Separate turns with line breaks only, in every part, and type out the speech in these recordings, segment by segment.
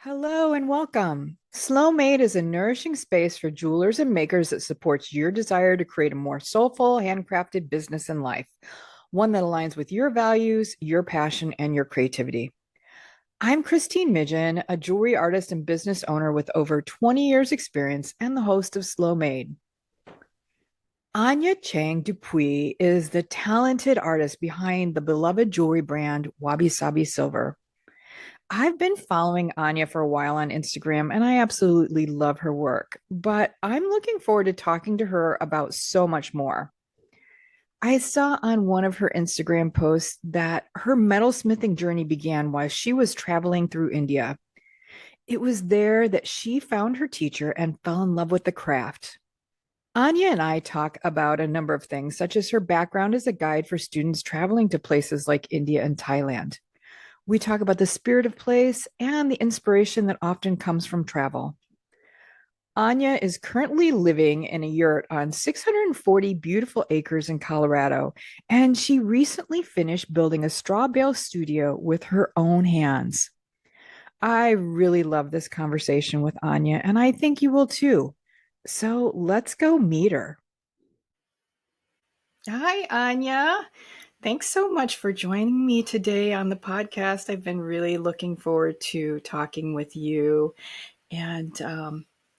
Hello and welcome. Slowmade is a nourishing space for jewelers and makers that supports your desire to create a more soulful, handcrafted business and life, one that aligns with your values, your passion, and your creativity. I'm Christine Midgen, a jewelry artist and business owner with over 20 years' experience and the host of Slowmade. Anya Chang-DePuy is the talented artist behind the beloved jewelry brand WabiSabi Silver. I've been following Anya for a while on Instagram and I absolutely love her work, but I'm looking forward to talking to her about so much more. I saw on one of her Instagram posts that her metalsmithing journey began while she was traveling through India. It was there that she found her teacher and fell in love with the craft. Anya and I talk about a number of things, such as her background as a guide for students traveling to places like India and Thailand. We talk about the spirit of place and the inspiration that often comes from travel. Anya is currently living in a yurt on 640 beautiful acres in Colorado, and she recently finished building a straw bale studio with her own hands. I really love this conversation with Anya, and I think you will too. So let's go meet her. Hi, Anya. Thanks so much for joining me today on the podcast. I've been really looking forward to talking with you. And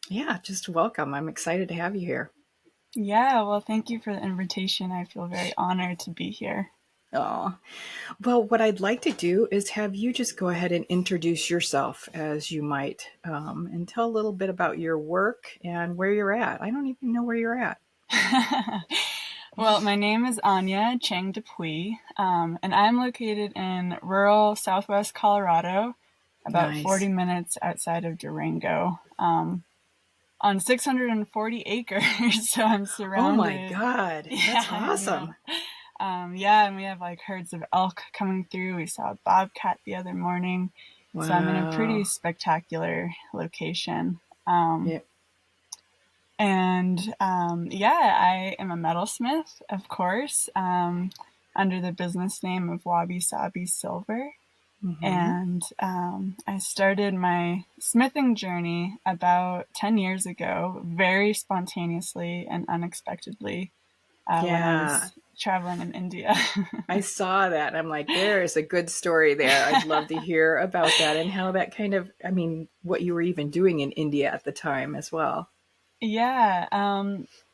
yeah, just welcome. I'm excited to have you here.
Yeah, well, thank you for the invitation. I feel very honored to be here.
Oh, well, what I'd like to do is have you just go ahead and introduce yourself as you might and tell a little bit about your work and where you're at. I don't even know where you're at.
Well, my name is Anya Chang-DePuy, and I'm located in rural southwest Colorado, about
Nice.
40 minutes outside of Durango, on 640 acres. So I'm
Oh my
surrounded.
God.
Yeah,
That's
I know.
awesome.
Yeah, and we have like herds of elk coming through. We saw a bobcat the other morning. So I'm in a pretty
Wow.
spectacular location.
Yeah.
And yeah, I am a metalsmith, of course, under the business name of WabiSabi Silver.
Mm-hmm.
And I started my smithing journey about 10 years ago, very spontaneously and unexpectedly, when I
Yeah.
was traveling in India.
I saw that. I'm like, there's a good story there. I'd love to hear about that and how that kind of, I mean, what you were even doing in India at the time as well.
Yeah,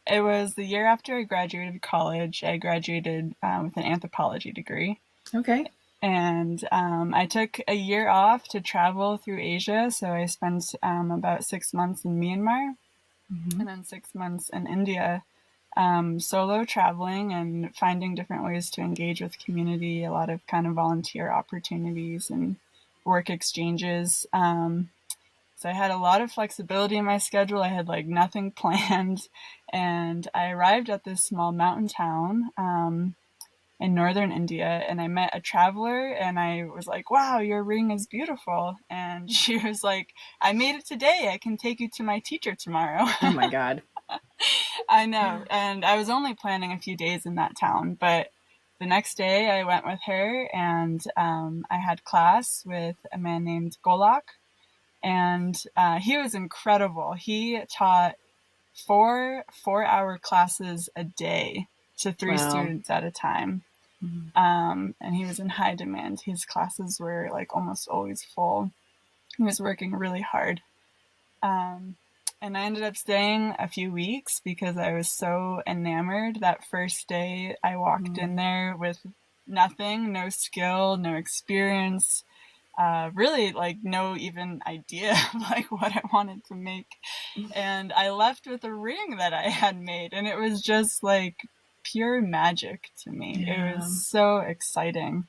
it was the year after I graduated college. I graduated with an anthropology degree.
Okay.
And I took a year off to travel through Asia. So I spent about 6 months in Myanmar
Mm-hmm.
and then 6 months in India, solo traveling and finding different ways to engage with community, a lot of kind of volunteer opportunities and work exchanges. So I had a lot of flexibility in my schedule. I had like nothing planned. And I arrived at this small mountain town in northern India, and I met a traveler, and I was like, wow, your ring is beautiful. And she was like, I made it today. I can take you to my teacher tomorrow.
Oh my God.
I know. And I was only planning a few days in that town, but the next day I went with her, and I had class with a man named Golak, and he was incredible. He taught four-hour classes a day to three
Wow.
students at a time.
Mhm.
And he was in high demand. His classes were like almost always full. He was working really hard. Um, and I ended up staying a few weeks because I was so enamored. That first day, I walked in there with nothing, no skill, no experience, really like no even idea of like what I wanted to make. And I left with a ring that I had made, and it was just like pure magic to me. It was
Yeah.
so exciting.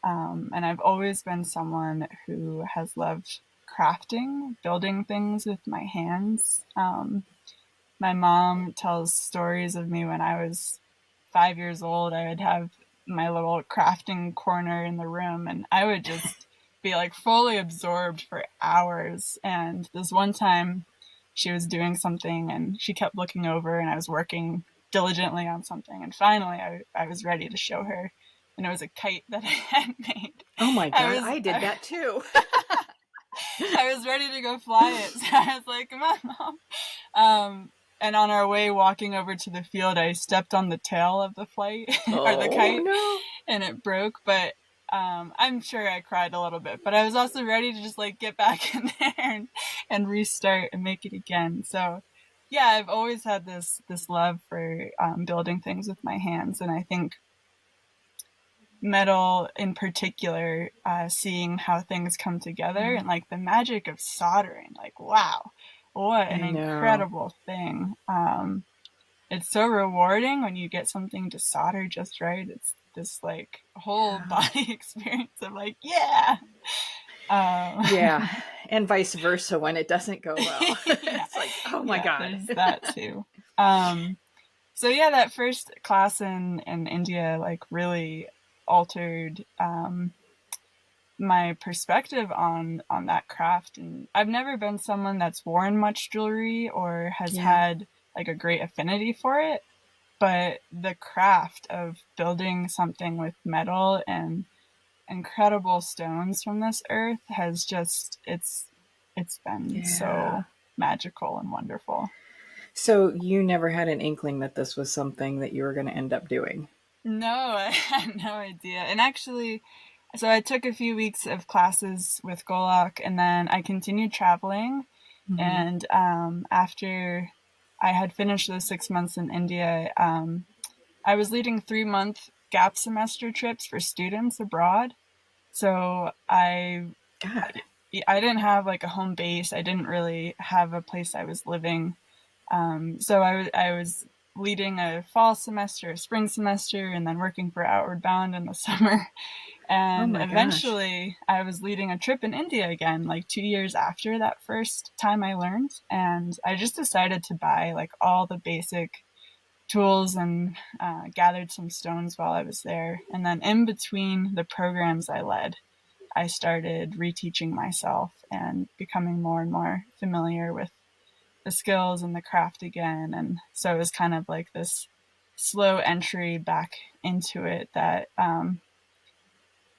And I've always been someone who has loved crafting, building things with my hands. My mom tells stories of me when I was 5 years old. I would have my little crafting corner in the room, and I would just be like fully absorbed for hours. And this one time, she was doing something and she kept looking over, and I was working diligently on something. And finally, I was ready to show her. And it was a kite that I had made.
Oh my
I
God.
was,
I did that too.
I was ready to go fly it. So I was like, come on, Mom. And on our way walking over to the field, I stepped on the tail of the flight or the
Oh
kite
no.
and it broke. But I'm sure I cried a little bit, but I was also ready to just like get back in there and restart and make it again. So yeah, I've always had this love for building things with my hands. And I think metal in particular, seeing how things come together and like the magic of soldering, like, wow, what an
I know.
incredible thing. It's so rewarding when you get something to solder just right. It's this like whole
Yeah.
body experience of like, yeah.
Yeah. And vice versa when it doesn't go well.
Yeah,
It's like, oh my
yeah,
God.
there's that too. So yeah, that first class in India like really altered my perspective on that craft. And I've never been someone that's worn much jewelry or has
Yeah.
had like a great affinity for it, but the craft of building something with metal and incredible stones from this earth has just it's been
Yeah.
so magical and wonderful.
So you never had an inkling that this was something that you were going to end up doing?
No, I had no idea. And actually, so I took a few weeks of classes with Golok and then I continued traveling.
Mm-hmm.
And after I had finished those 6 months in India, I was leading 3-month gap semester trips for students abroad. So
God.
I didn't have like a home base. I didn't really have a place I was living. So I was leading a fall semester, a spring semester, and then working for Outward Bound in the summer.
Oh
And
my gosh.
eventually I was leading a trip in India again, like 2 years after that first time I learned. And I just decided to buy like all the basic tools and gathered some stones while I was there. And then in between the programs I led, I started reteaching myself and becoming more and more familiar with the skills and the craft again. And so it was kind of like this slow entry back into it that,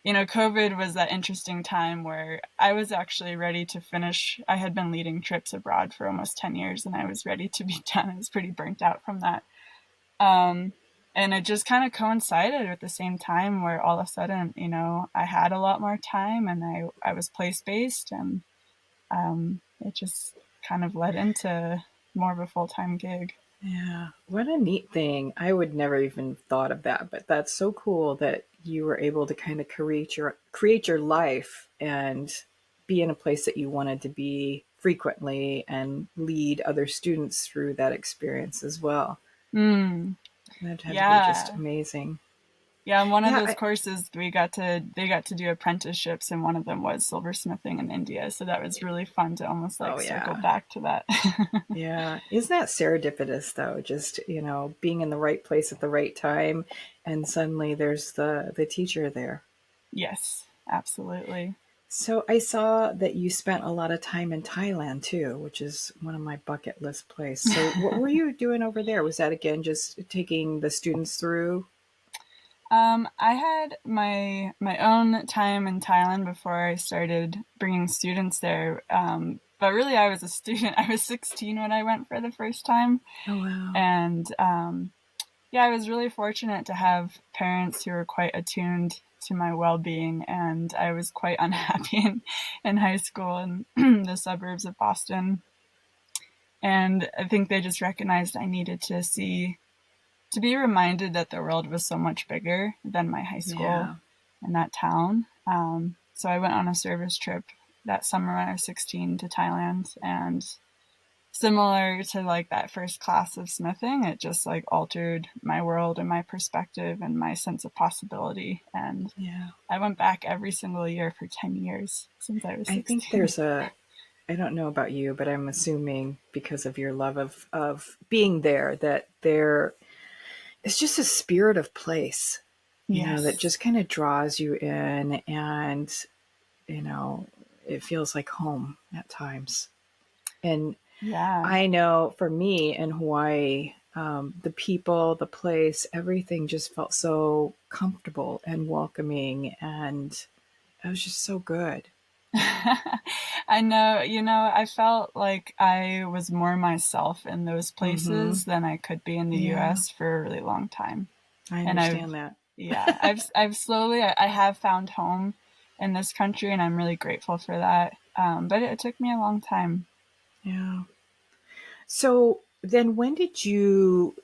COVID was that interesting time where I was actually ready to finish. I had been leading trips abroad for almost 10 years and I was ready to be done. I was pretty burnt out from that. Um, and it just kind of coincided at the same time where all of a sudden, I had a lot more time and I was place based and it just kind of led into more of a full time gig.
Yeah. What a neat thing. I would never even thought of that, but that's so cool that you were able to kind of create your life and be in a place that you wanted to be frequently and lead other students through that experience as well.
Mm,
That had to be just
yeah.
amazing.
Yeah, in one of
Yeah,
those courses they got to do apprenticeships and one of them was silversmithing in India. So that was really fun to almost
oh
like circle
yeah.
back to that.
Yeah. Isn't that serendipitous though? Just, being in the right place at the right time and suddenly there's the teacher there.
Yes, absolutely.
So I saw that you spent a lot of time in Thailand too, which is one of my bucket list places. So what were you doing over there? Was that again just taking the students through?
I had my own time in Thailand before I started bringing students there. But really, I was a student. I was 16 when I went for the first time,
Oh wow.
and yeah, I was really fortunate to have parents who were quite attuned to my well-being, and I was quite unhappy in high school in the suburbs of Boston. And I think they just recognized I needed to be reminded that the world was so much bigger than my high school
Yeah.
and that town. So I went on a service trip that summer when I was 16 to Thailand, and similar to like that first class of smithing, it just like altered my world and my perspective and my sense of possibility. And
Yeah.
I went back every single year for 10 years since I was
I think
16.
I don't know about you, but I'm assuming because of your love of being there that there is just a spirit of place, that
Yes.
just kind of draws you in and, you know, it feels like home at times. And
Yeah.
I know for me in Hawaii, the people, the place, everything just felt so comfortable and welcoming, and it was just so good.
I know, I felt like I was more myself in those
Mm-hmm.
places than I could be in the
Yeah,
US for a really long time.
I
And
understand that.
I've slowly, I have found home in this country, and I'm really grateful for that. But it took me a long time.
Yeah. So then when did you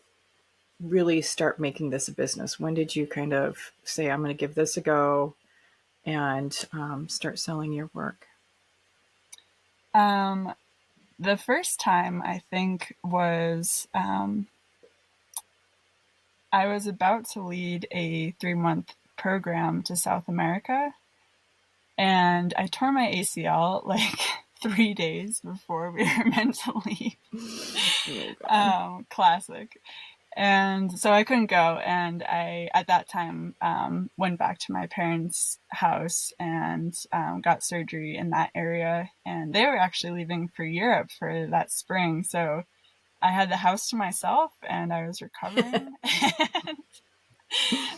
really start making this a business? When did you kind of say, I'm going to give this a go and start selling your work?
Um, the first time I think was I was about to lead a 3-month program to South America, and I tore my ACL like 3 days before we were meant to leave.
Oh, God.
Classic. And so I couldn't go. And I, at that time, went back to my parents' house and got surgery in that area. And they were actually leaving for Europe for that spring. So I had the house to myself and I was recovering.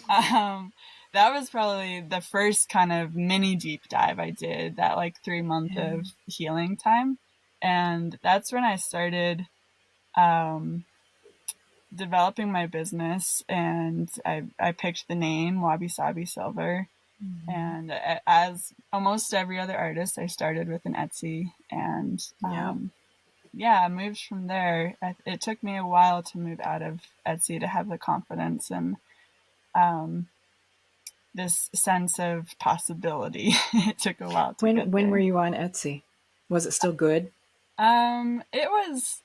And, that was probably the first kind of mini deep dive I did, that like 3 month
Yeah.
of healing time. And that's when I started um, developing my business, and I picked the name WabiSabi Silver.
Mhm.
And as almost every other artist, I started with an Etsy, and
Yeah.
yeah, I moved from there. It took me a while to move out of Etsy to have the confidence and um, this sense of possibility. It took a while to get
When were
there.
you on Etsy? Was it still good?
It was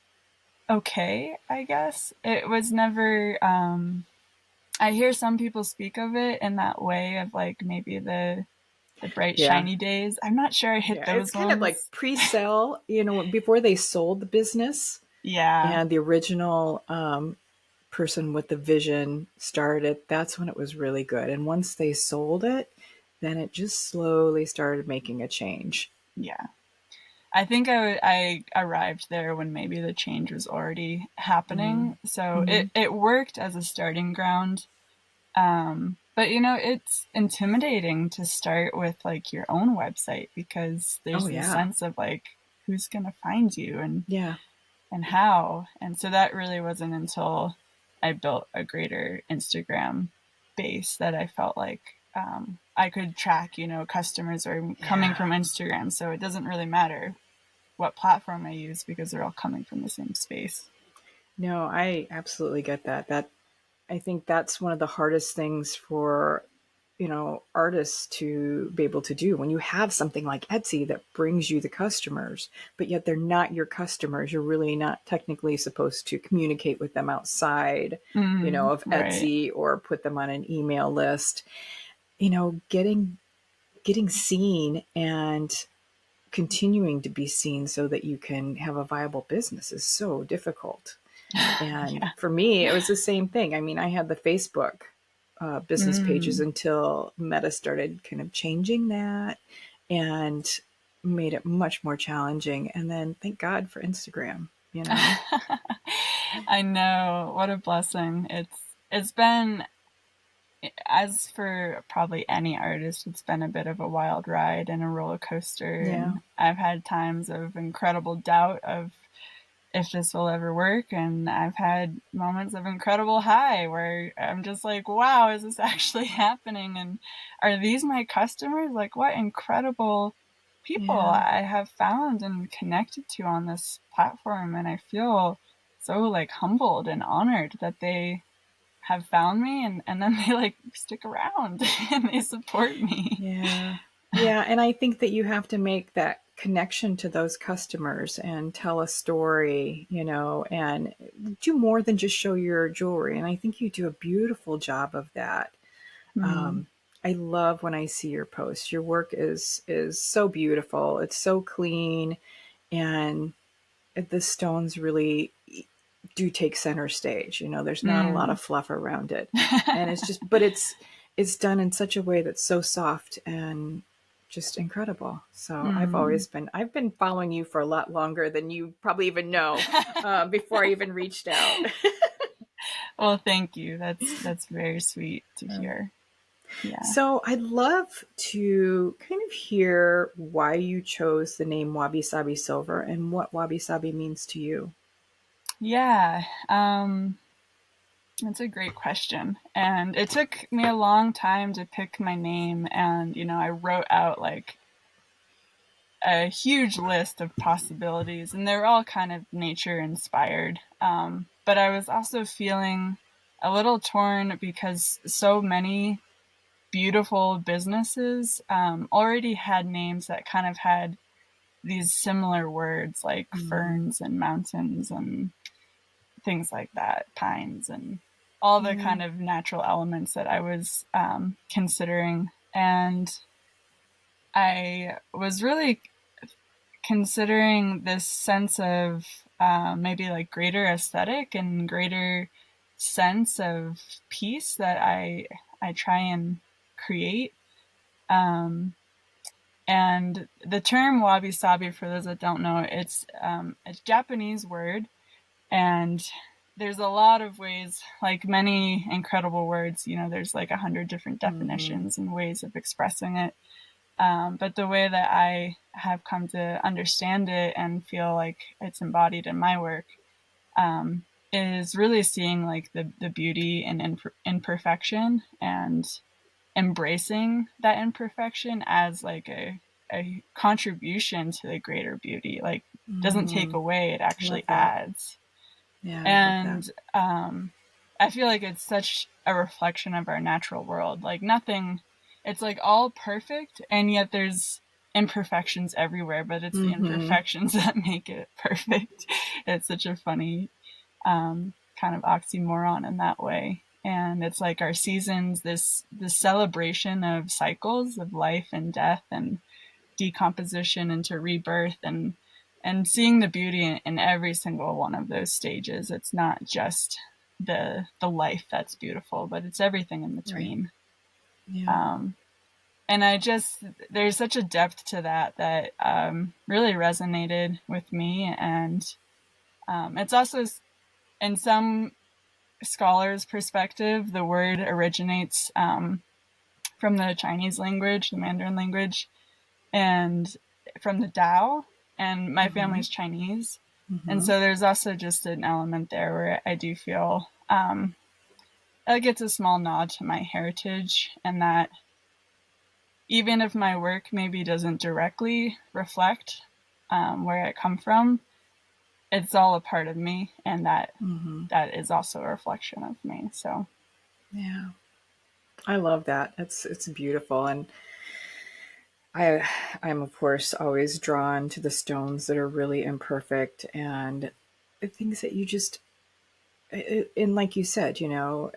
okay, I guess. It was never I hear some people speak of it in that way of like maybe the bright
Yeah.
shiny days. I'm not sure I hit
Yeah. It's
those
kind of like
ones.
pre-sale, before they sold the business
Yeah,
and the original person with the vision started, that's when it was really good. And once they sold it, then it just slowly started making a change.
yeah. I think I arrived there when maybe the change was already happening. So
Mm-hmm.
it worked as a starting ground. But it's intimidating to start with like your own website because
Oh
there's this
yeah.
sense of like who's gonna find you
Yeah.
and how. And so that really wasn't until I built a greater Instagram base that I felt like I could track, customers are coming
Yeah.
from Instagram. So it doesn't really matter what platform I use because they're all coming from the same space.
No, I absolutely get that. I think that's one of the hardest things for, artists to be able to do when you have something like Etsy that brings you the customers, but yet they're not your customers. You're really not technically supposed to communicate with them outside, of
Right.
Etsy or put them on an email list. Getting seen and continuing to be seen so that you can have a viable business is so difficult. And
Yeah.
for me, it was the same thing. I mean, I had the Facebook business pages
Mm.
until Meta started kind of changing that and made it much more challenging. And then thank God for Instagram.
I know. What a blessing. It's been, as for probably any artist, it's been a bit of a wild ride and a roller coaster.
Yeah.
And I've had times of incredible doubt of if this will ever work. And I've had moments of incredible high where I'm just like, wow, is this actually happening? And are these my customers? Like, what incredible people
Yeah.
I have found and connected to on this platform. And I feel so like humbled and honored that they have found me, and then they like stick around and they support me.
Yeah. Yeah. And I think that you have to make that connection to those customers and tell a story, and do more than just show your jewelry. And I think you do a beautiful job of that.
Mm.
Um, I love when I see your posts. Your work is so beautiful. It's so clean, and the stones really do take center stage. There's not a lot
Mm.
of fluff around it, and but it's done in such a way that's so soft and just incredible. So
Mm.
I've been following you for a lot longer than you probably even know, before I even reached out.
Well, thank you. That's very sweet to hear. Yeah.
So I'd love to kind of hear why you chose the name WabiSabi Silver and what WabiSabi means to you.
Yeah. That's a great question. And it took me a long time to pick my name. And, I wrote out like a huge list of possibilities, and they're all kind of nature inspired. But I was also feeling a little torn because so many beautiful businesses already had names that kind of had these similar words like
Mm,
ferns and mountains and things like that, pines and all the
yeah.
kind of natural elements that I was considering. And I was really considering this sense of maybe like greater aesthetic and greater sense of peace that I try and create. Um, and the term wabi sabi, for those that don't know, it's a Japanese word, and there's a lot of ways, like many incredible words. There's like 100 different
Hmm.
definitions and ways of expressing it. But the way that I have come to understand it and feel like it's embodied in my work um, is really seeing like the beauty in imperfection and embracing that imperfection as like a contribution to the greater beauty. Like, doesn't take
Hmm.
away, it actually
Love that.
adds.
Yeah, I love that.
And I feel like it's such a reflection of our natural world. Like, nothing, it's like all perfect, and yet there's imperfections everywhere, but it's the
Hmm.
imperfections that make it perfect. It's such a funny kind of oxymoron in that way. And it's like our seasons, this celebration of cycles of life and death and decomposition into rebirth, and seeing the beauty in every single one of those stages. It's not just the life that's beautiful, but it's everything in
Right.
between.
Yeah.
Um, and there's such a depth to that really resonated with me. And it's also, in some scholars' perspective, the word originates from the Chinese language, the Mandarin language, and from the Tao. And my
Hmm.
family's Chinese. And
Hmm.
so there's also just an element there where I do feel like it's a small nod to my heritage, and that even if my work maybe doesn't directly reflect where I come from, it's all a part of me, and
Hmm.
that is also a reflection of me. So
Yeah. I love that. It's beautiful. And I I'm of course always drawn to the stones that are really imperfect and the things that you just and like you said,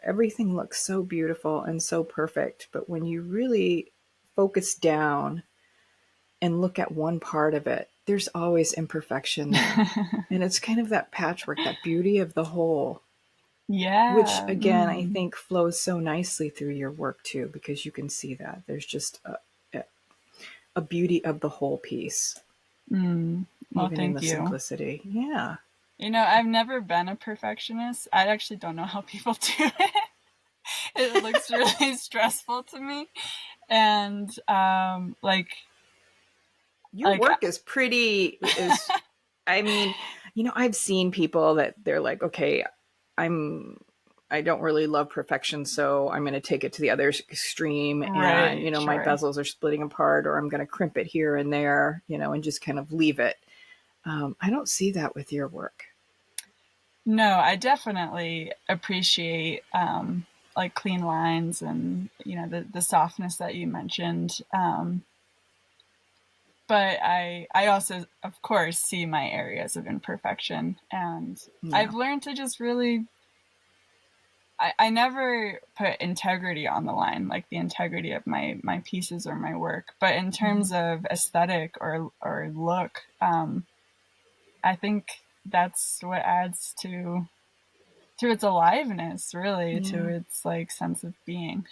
everything looks so beautiful and so perfect, but when you really focus down and look at one part of it, there's always imperfection there. And it's kind of that patchwork, that beauty of the whole, which
yeah.
again, I think flows so nicely through your work too, because you can see that there's just a beauty of the whole piece,
Well,
even in the
thank you.
simplicity. Yeah.
I've never been a perfectionist. I actually don't know how people do it. It looks really stressful to me. And
Your
like
work is pretty is I mean, I've seen people that they're like, okay, I'm I don't really love perfection, so I'm going to take it to the other extreme and,
right,
my
sure.
bezels are splitting apart or I'm going to crimp it here and there, and just kind of leave it. I don't see that with your work.
No, I definitely appreciate like clean lines and the softness that you mentioned. But I also, of course, see my areas of imperfection, and
Yeah.
I've learned to just really, I never put integrity on the line, like the integrity of my pieces or my work. But in terms
Mhm.
of aesthetic or look, I think that's what adds to its aliveness, really, to
Yeah.
its like sense of being.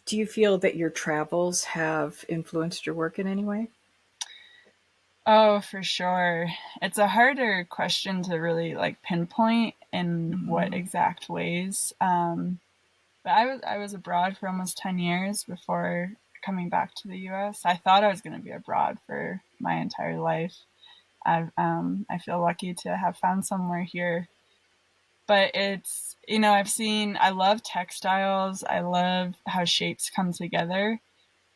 Do you feel that your travels have influenced your work in any way?
Oh, for sure. It's a harder question to really like pinpoint in what
Mhm.
exact ways. But I was abroad for almost 10 years before coming back to the US. I thought I was going to be abroad for my entire life. I feel lucky to have found somewhere here. But it's, I love textiles. I love how shapes come together.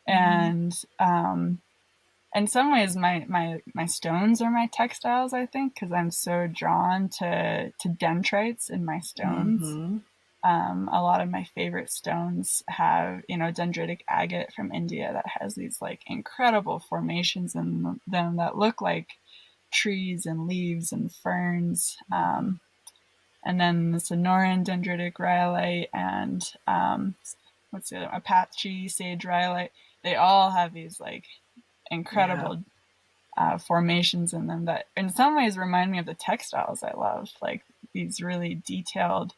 Mm-hmm.
And in some ways, my stones are my textiles, I think, because I'm so drawn to dendrites in my stones.
Mm-hmm.
A lot of my favorite stones have, dendritic agate from India that has these like incredible formations in them that look like trees and leaves and ferns. And then the Sonoran dendritic rhyolite and what's the other? Apache sage rhyolite. They all have these like
Yeah.
incredible formations in them that in some ways remind me of the textiles I love, like these really detailed,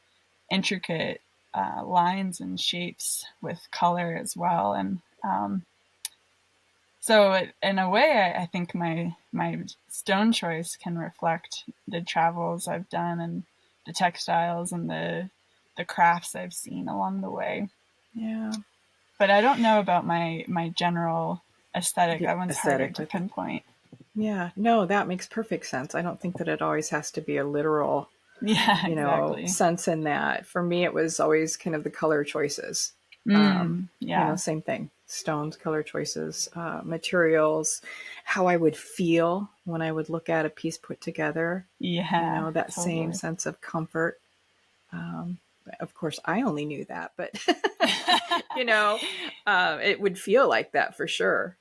intricate lines and shapes with color as well. And so in a way, I think my stone choice can reflect the travels I've done and the textiles and the crafts I've seen along the way.
Yeah.
But I don't know about my general aesthetic.
The
That one's harder
aesthetic
to
with it.
pinpoint.
Yeah. No, that makes perfect sense. I don't think that it always has to be a literal,
Yeah, exactly.
sense in that. For me, it was always kind of the color choices.
Yeah.
Same thing. Stones, color choices, materials, how I would feel when I would look at a piece put together,
Yeah,
that same
totally.
sense of comfort. Um, of course, I only knew that, but, you know, it would feel like that for sure.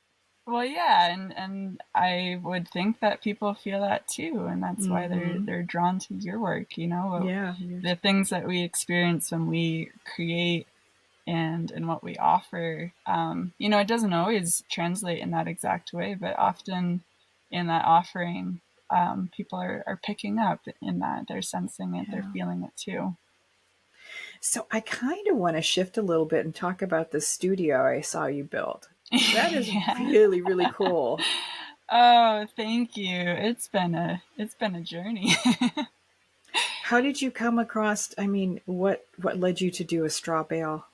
Well, yeah, and I would think that people feel that too, and that's why
Mm-hmm.
they're drawn to your work,
Yeah.
the things that we experience when we create and what we offer. It doesn't always translate in that exact way, but often in that offering, people are picking up in that. They're sensing it, they're
Yeah.
feeling it too.
So I kind of want to shift a little bit and talk about the studio I saw you build. That is
Yeah.
really, really cool.
Oh, thank you. It's been a journey.
How did you come across? I mean, what led you to do a straw bale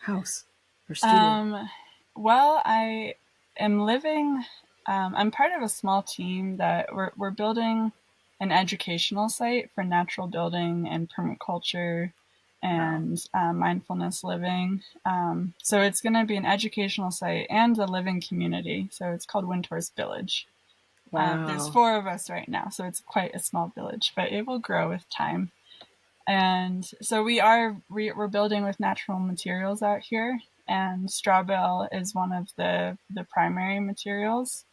house or studio?
Um, well, I am living. I'm part of a small team that we're building an educational site for natural building and permaculture
Wow.
and mindfulness living. So it's going to be an educational site and a living community. So it's called Windhorse Village. There's
Wow.
4 of us right now, so it's quite a small village, but it will grow with time. And so we're building with natural materials out here, and straw bale is one of the primary materials.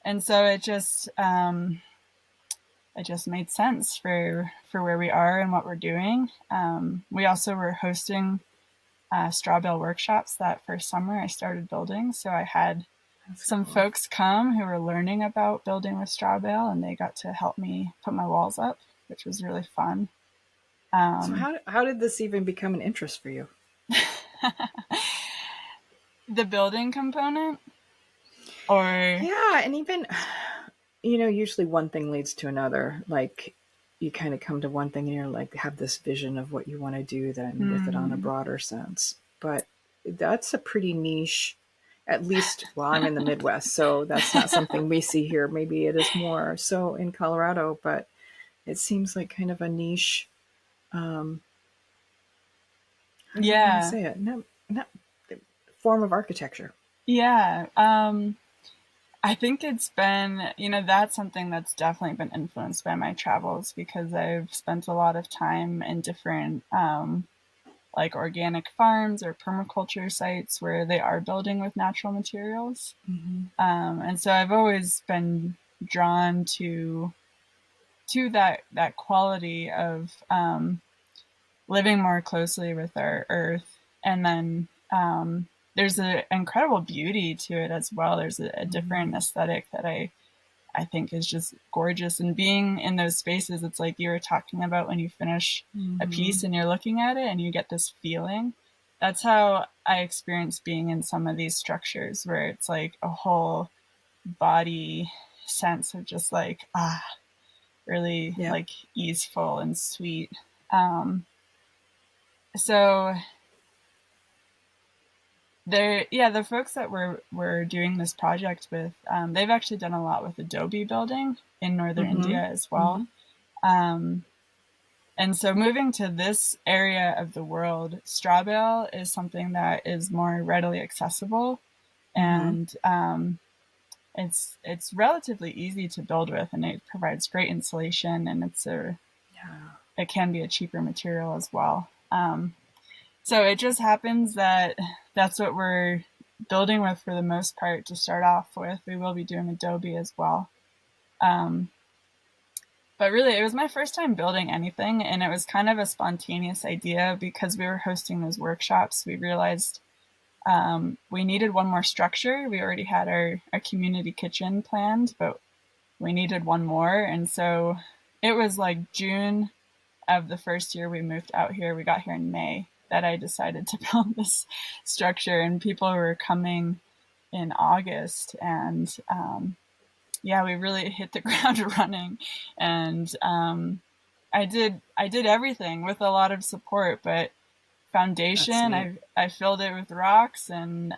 And so it just made sense for where we are and what we're doing. We also were hosting straw bale workshops that first summer I started building. So I had
That's
some
cool.
folks come who were learning about building with straw bale, and they got to help me put my walls up, which was really fun.
So
Um,
how did this even become an interest for you?
the building component, or
Yeah, and even usually one thing leads to another. Like you kind of come to one thing and you're like have this vision of what you want to do then with it on a
mm,
broader sense. But that's a pretty niche, at least well, I'm in the Midwest, so that's not something we see here. Maybe it is more so in Colorado, but it seems like kind of a niche, um, how do I want to
yeah,
say it? Not form of architecture.
yeah. I think it's been, that's something that's definitely been influenced by my travels because I've spent a lot of time in different, like organic farms or permaculture sites where they are building with natural materials.
Mm-hmm.
And so I've always been drawn to that quality of living more closely with our earth, and then there's an incredible beauty to it as well. There's a different
Mm-hmm.
aesthetic that I think is just gorgeous. And being in those spaces, it's like you were talking about when you finish a
Mm-hmm.
piece and you're looking at it and you get this feeling. That's how I experience being in some of these structures where it's like a whole body sense of just like, really
Yeah.
like easeful and sweet. Um, so The folks that we're doing this project with, they've actually done a lot with Adobe building in northern India as well. Um, and so moving to this area of the world, straw bale is something that is more readily accessible, and it's relatively easy to build with, and it provides great insulation, and it can be a cheaper material as well. So it just happens that that's what we're building with for the most part to start off with. We will be doing Adobe as well. But really, it was my first time building anything, and it was kind of a spontaneous idea because we were hosting those workshops. We realized we needed one more structure. We already had our community kitchen planned, but we needed one more. And so it was like June of the first year we moved out here. We got here in May that I decided to build this structure, and people were coming in August, and we really hit the ground running. And I did everything with a lot of support, but foundation, I filled it with rocks and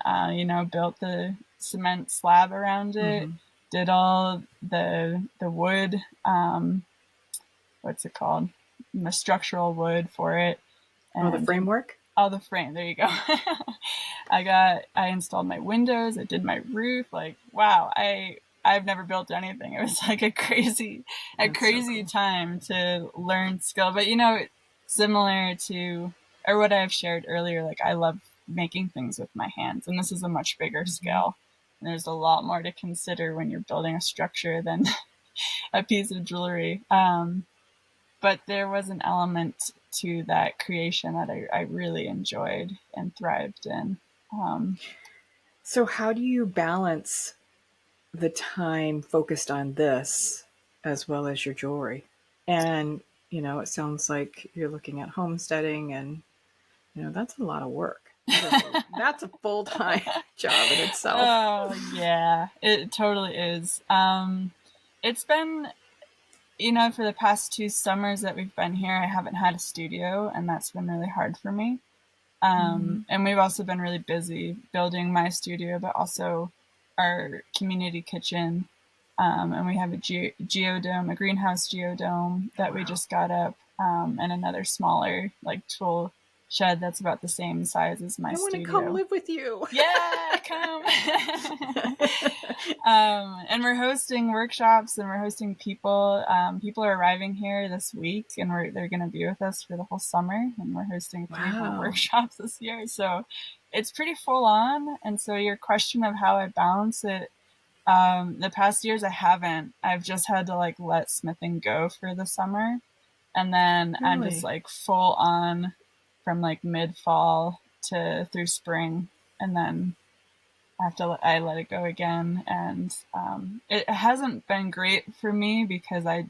built the cement slab around it, did all the wood, what's it called, the structural wood for it.
And the framework?
Oh, the frame. There you go. I installed my windows. I did my roof. Like, wow, I've never built anything. It was like a crazy time to learn skill. But, similar to, or what I've shared earlier, like I love making things with my hands, and this is a much bigger scale. And there's a lot more to consider when you're building a structure than a piece of jewelry. But there was an element to that creation that I really enjoyed and thrived in.
So how do you balance the time focused on this as well as your jewelry? And, it sounds like you're looking at homesteading, and, that's a lot of work. That's a full-time job in itself.
Oh, yeah, it totally is. It's been, for the past 2 summers that we've been here, I haven't had a studio, and that's been really hard for me. And we've also been really busy building my studio, but also our community kitchen. And we have a geodome, a greenhouse geodome that we just got up, and another smaller tool shed that's about the same size as my studio. I want
to come live with you.
Yeah, come. And we're hosting workshops, and we're hosting people. People are arriving here this week, and they're going to be with us for the whole summer. And we're hosting 3 more workshops this year. So it's pretty full on. And so your question of how I balance it, the past years I haven't. I've just had to let smithing go for the summer. And then I'm just full on from mid-fall through spring, and then I let it go again. And it hasn't been great for me because I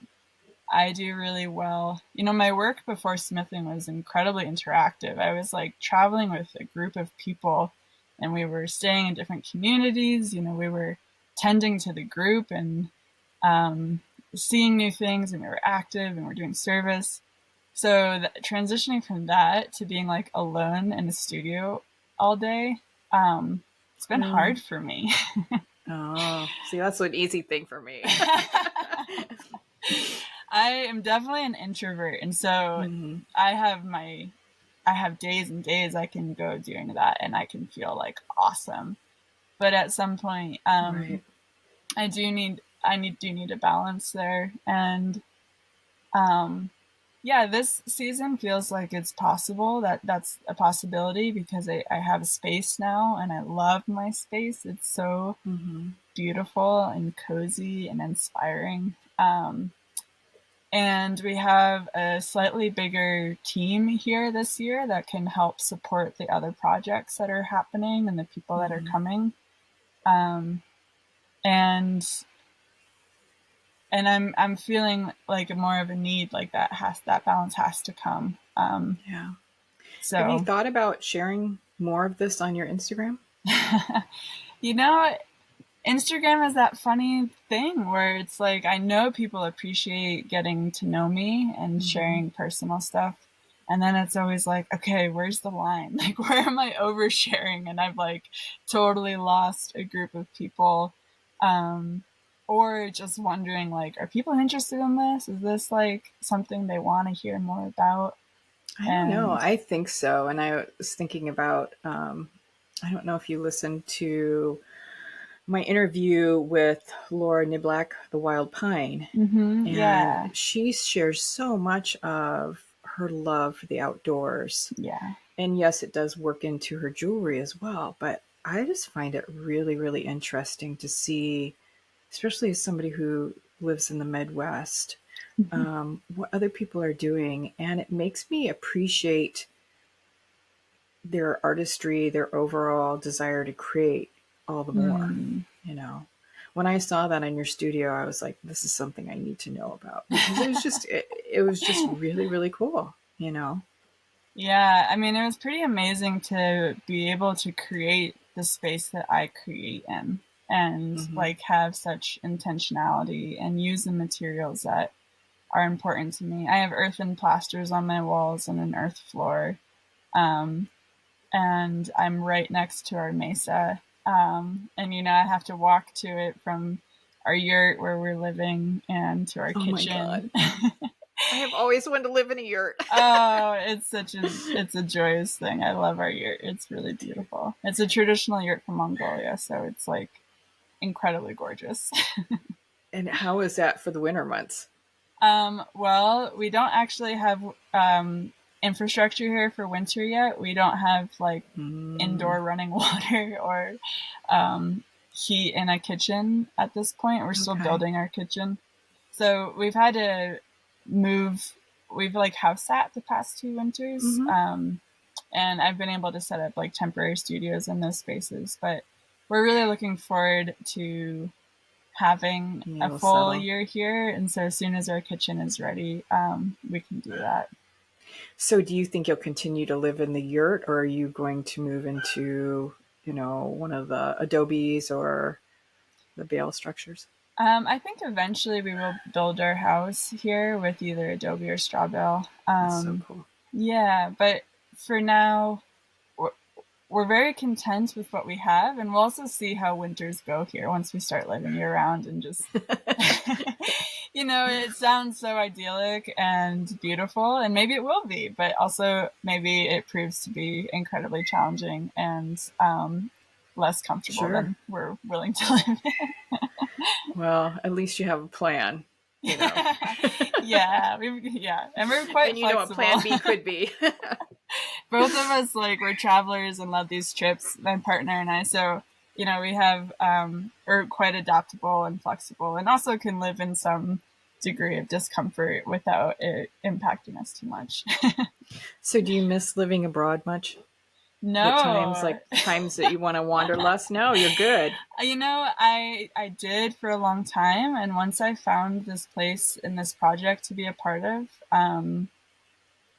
do really well. My work before smithing was incredibly interactive. I was traveling with a group of people, and we were staying in different communities. We were tending to the group and seeing new things, and we were active, and we're doing service. So transitioning from that to being alone in the studio all day, it's been hard for me.
Oh, see, that's an easy thing for me.
I am definitely an introvert, and so I have days and days I can go doing that, and I can feel awesome. But at some point, I do need a balance there, and this season feels like it's possible that's a possibility because I have a space now, and I love my space. It's so beautiful and cozy and inspiring. And we have a slightly bigger team here this year that can help support the other projects that are happening and the people that are coming. And I'm feeling more of a need that balance has to come. So
have you thought about sharing more of this on your Instagram?
Instagram is that funny thing where it's I know people appreciate getting to know me and sharing personal stuff. And then it's always like, okay, where's the line? Like, where am I oversharing? And I've like totally lost a group of people. Or just wondering, like, are people interested in this? Is this like something they want to hear more about?
I don't know.
And
I think so. And I was thinking about, I don't know if you listened to my interview with Laura Niblack, the Wild Pine, and
yeah,
she shares so much of her love for the outdoors.
yeah.
And yes, it does work into her jewelry as well. But I just find it really, really interesting to see, especially as somebody who lives in the Midwest, what other people are doing. And it makes me appreciate their artistry, their overall desire to create all the more,
Mm.
you know. When I saw that in your studio, I was like, this is something I need to know about because it was just really, really cool, you know.
Yeah, I mean, it was pretty amazing to be able to create the space that I create in and
Mm-hmm.
like have such intentionality and use the materials that are important to me. I have earthen plasters on my walls and an earth floor. Um, and I'm right next to our mesa. And I have to walk to it from our yurt where we're living and to our
Oh my
kitchen.
God. I have always wanted to live in a yurt.
Oh, it's a joyous thing. I love our yurt. It's really beautiful. It's a traditional yurt from Mongolia, so it's like incredibly gorgeous.
And how is that for the winter months?
Well, we don't actually have infrastructure here for winter yet. We don't have like
Mm,
indoor running water or heat in a kitchen at this point. We're still
okay.
building our kitchen. So we've had to move. We've like house sat the past 2 winters.
Mm-hmm.
And I've been able to set up like temporary studios in those spaces. But we're really looking forward to having
And
a
you'll
full
settle.
year here. And so as soon as our kitchen is ready, we can do that.
So do you think you'll continue to live in the yurt or are you going to move into, one of the adobes or the bale structures?
I think eventually we will build our house here with either adobe or straw bale.
That's so cool.
Yeah, but for now, we're, we're very content with what we have, and we'll also see how winters go here once we start living year round and just it sounds so idyllic and beautiful, and maybe it will be, but also maybe it proves to be incredibly challenging and less comfortable
Sure.
than we're willing to live in.
Well, at least you have a plan, you know.
Yeah, and we're quite
And you know what
flexible.
plan B could be.
Both of us we're travelers and love these trips, my partner and I. So we have we're quite adaptable and flexible, and also can live in some degree of discomfort without it impacting us too much.
So do you miss living abroad much? At times,
No.
like times that you want to wander less? No, you're good.
I did for a long time, and once I found this place in this project to be a part of,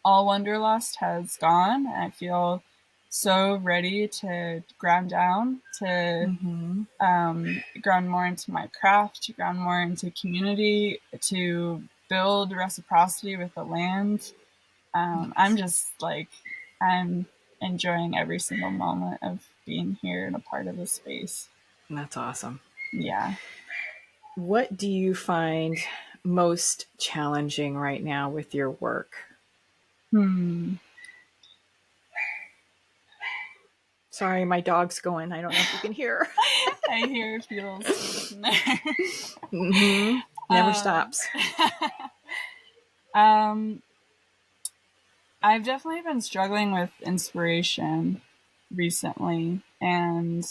all wanderlust has gone. I feel so ready to ground down, to
Mm-hmm.
ground more into my craft, to ground more into community, to build reciprocity with the land. I'm just like, I'm enjoying every single moment of being here and a part of this space.
That's awesome.
Yeah.
What do you find most challenging right now with your work?
Hmm.
Sorry, my dog's going. I don't know if you can hear.
I hear a few little squeaks in there.
Mm-hmm. Never stops.
um, I've definitely been struggling with inspiration recently, and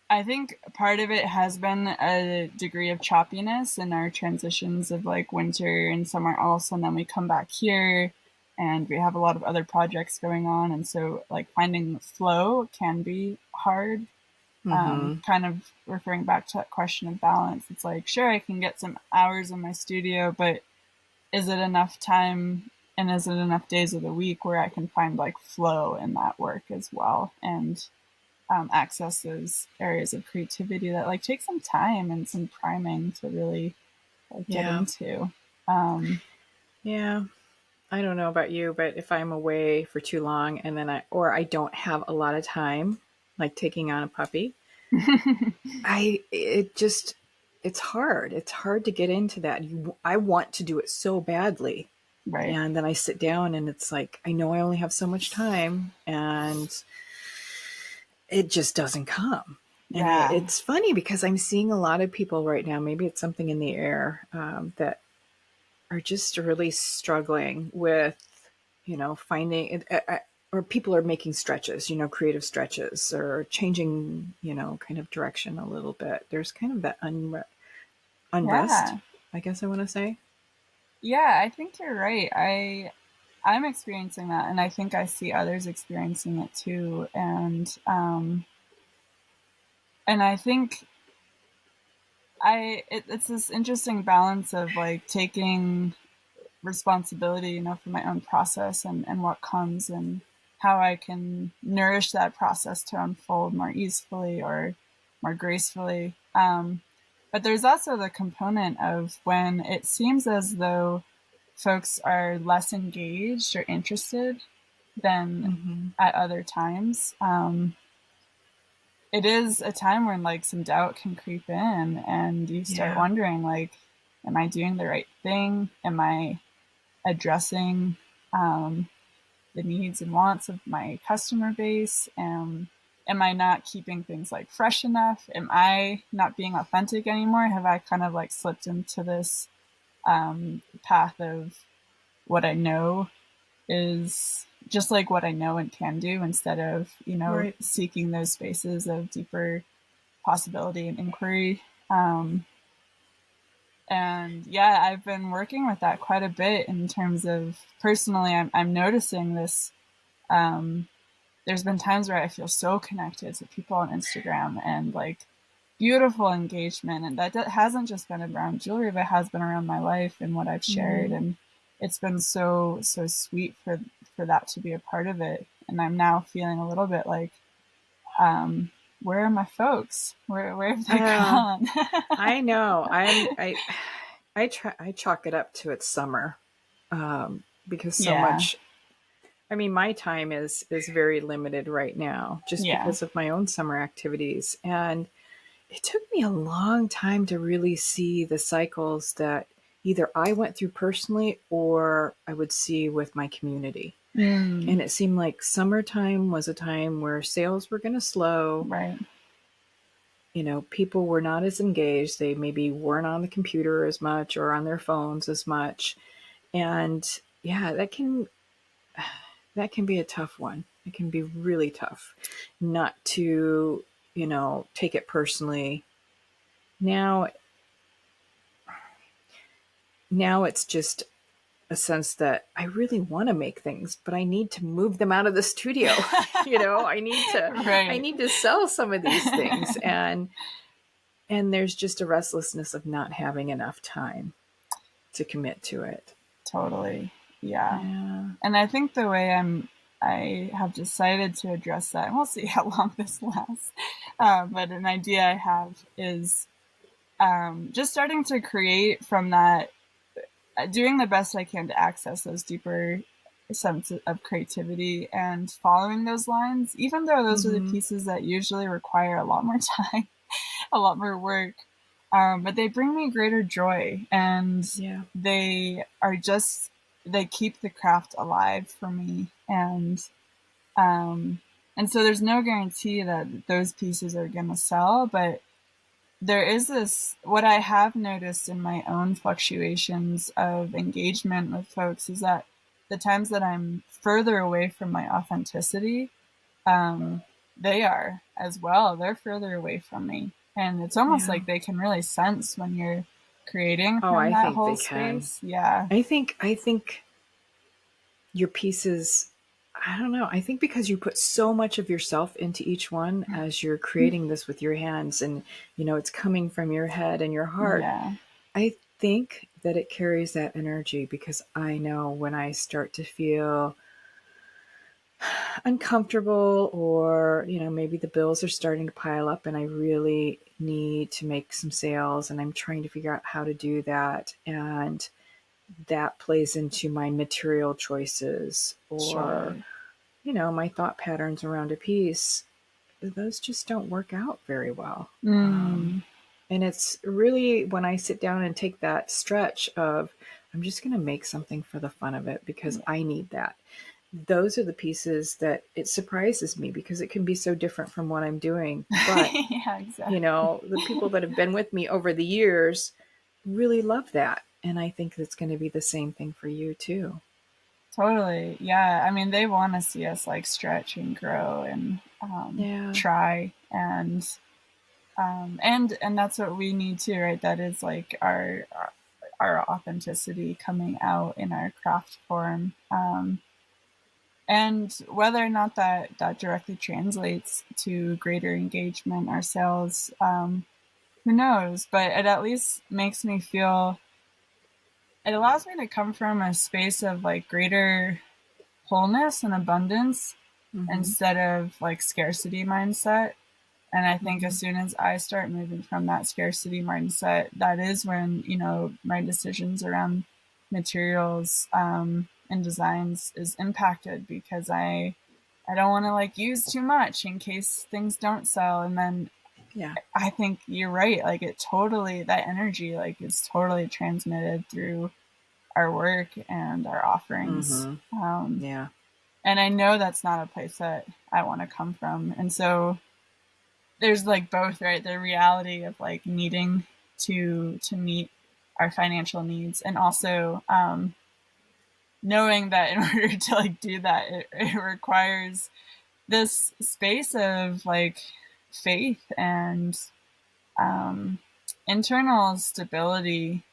I think part of it has been a degree of choppiness in our transitions of like winter and somewhere else, and then we come back here and we have a lot of other projects going on, and so like finding flow can be hard.
Mm-hmm.
Kind of referring back to that question of balance, it's like, sure, I can get some hours in my studio, but is it enough time and is it enough days of the week where I can find like flow in that work as well, and access those areas of creativity that like take some time and some priming to really like get
Yeah.
into. Um,
Yeah. I don't know about you, but if I'm away for too long and then I don't have a lot of time, like taking on a puppy, it just, it's hard. It's hard to get into that. I want to do it so badly.
Right.
And then I sit down and it's like, I know I only have so much time and it just doesn't come. And
Yeah.
it's funny because I'm seeing a lot of people right now, maybe it's something in the air, that are just really struggling with, finding, or people are making stretches, creative stretches or changing, kind of direction a little bit. There's kind of that unrest,
Yeah.
I guess I want to say.
Yeah, I think you're right. I'm experiencing that, and I think I see others experiencing it too. And I think it's this interesting balance of like taking responsibility, for my own process and what comes and how I can nourish that process to unfold more easily or more gracefully. But there's also the component of when it seems as though folks are less engaged or interested than
Mm-hmm.
at other times. It is a time when like some doubt can creep in and you start
Yeah.
wondering like, am I doing the right thing? Am I addressing um, the needs and wants of my customer base? Am I not keeping things like fresh enough? Am I not being authentic anymore? Have I kind of like slipped into this path of what I know is just like what I know and can do instead of,
Right.
seeking those spaces of deeper possibility and inquiry? And yeah, I've been working with that quite a bit in terms of personally, I'm noticing this. Um, there's been times where I feel so connected to people on Instagram and like beautiful engagement. And that hasn't just been around jewelry, but has been around my life and what I've shared.
Mm-hmm.
And it's been so, so sweet for that to be a part of it. And I'm now feeling a little bit like, um, where are my folks? Where have they
Uh,
gone?
I know. I chalk it up to it's summer, because so
Yeah.
much. I mean, my time is very limited right now, just
Yeah.
because of my own summer activities, and it took me a long time to really see the cycles that either I went through personally or I would see with my community.
Mm,
And it seemed like summertime was a time where sales were going to slow.
right.
People were not as engaged. They maybe weren't on the computer as much or on their phones as much. And yeah, that can be a tough one. It can be really tough not to, take it personally. Now, now it's just a sense that I really want to make things, but I need to move them out of the studio. I
Right.
need to sell some of these things, and there's just a restlessness of not having enough time to commit to it.
Totally. Yeah.
Yeah.
And I think the way I have decided to address that, and we'll see how long this lasts. But an idea I have is just starting to create from that, doing the best I can to access those deeper sense of creativity and following those lines, even though those are the
Mm-hmm.
pieces that usually require a lot more time, a lot more work. But they bring me greater joy and
Yeah.
they are just, they keep the craft alive for me. Um, and so there's no guarantee that those pieces are going to sell, but there is this, what I have noticed in my own fluctuations of engagement with folks is that the times that I'm further away from my authenticity, um, they are as well. They're further away from me. And it's almost
Yeah.
like they can really sense when you're creating
Oh,
from
I
that
think
whole
they can.
space. Yeah.
I think your pieces, I don't know. I think because you put so much of yourself into each one as you're creating this with your hands, and it's coming from your head and your heart.
Yeah.
I think that it carries that energy, because I know when I start to feel uncomfortable, or maybe the bills are starting to pile up and I really need to make some sales and I'm trying to figure out how to do that, and that plays into my material choices or,
Sure.
my thought patterns around a piece, those just don't work out very well.
Mm.
And it's really when I sit down and take that stretch of, I'm just going to make something for the fun of it because I need that. Those are the pieces that it surprises me because it can be so different from what I'm doing. But,
Yeah, exactly.
the people that have been with me over the years really love that. And I think it's going to be the same thing for you too.
Totally. Yeah. I mean, they want to see us like stretch and grow and
Yeah.
try and that's what we need too, right? That is like our authenticity coming out in our craft form. And whether or not that directly translates to greater engagement or sales, who knows? But it at least makes me feel, it allows me to come from a space of like greater wholeness and abundance
Mm-hmm.
instead of like scarcity mindset. And I think
Mm-hmm.
as soon as I start moving from that scarcity mindset, that is when, my decisions around materials and designs is impacted because I don't want to like use too much in case things don't sell. And then
Yeah.
I think you're right. Like it totally, that energy like is totally transmitted through our work and our offerings.
Mm-hmm. Yeah.
And I know that's not a place that I want to come from. And so there's like both, right? The reality of like needing to meet our financial needs and also knowing that in order to like do that, it requires this space of like faith and um, internal stability